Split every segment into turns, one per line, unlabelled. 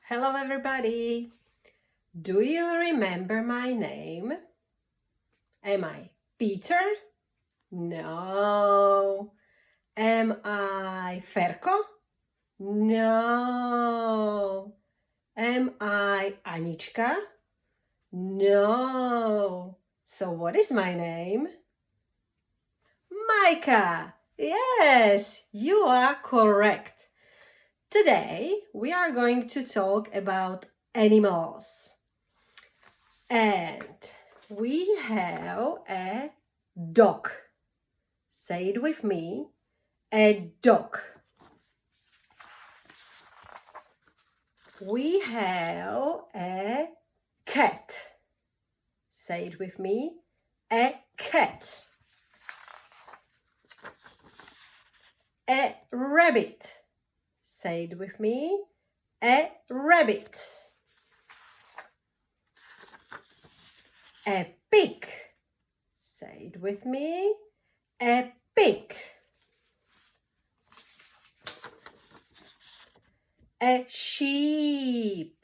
Hello everybody! Do you remember my name? Am I Peter? No. Am I Ferko? No. Am I Aniczka? No. So what is my name? Micah! Yes, you are correct. Today we are going to talk about animals. And we have a dog. Say it with me. A dog. We have a cat. Say it with me. A cat. A rabbit. Say it with me. A rabbit. A pig. Say it with me. A pig. A sheep.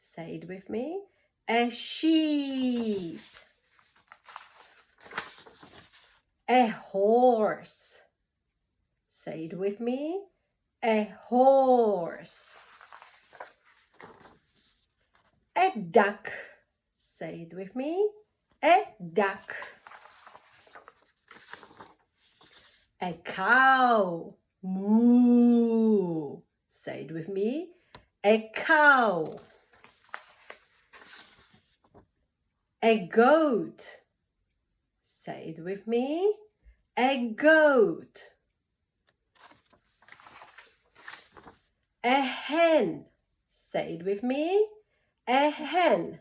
Say it with me. A sheep. A horse. Say it with me. A horse. A duck. Say it with me. A duck. A cow. Moo. Say it with me. A cow. A goat. Say it with me. A goat. A hen. Say it with me. A hen.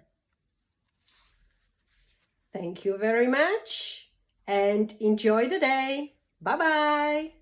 Thank you very much and enjoy the day. Bye-bye.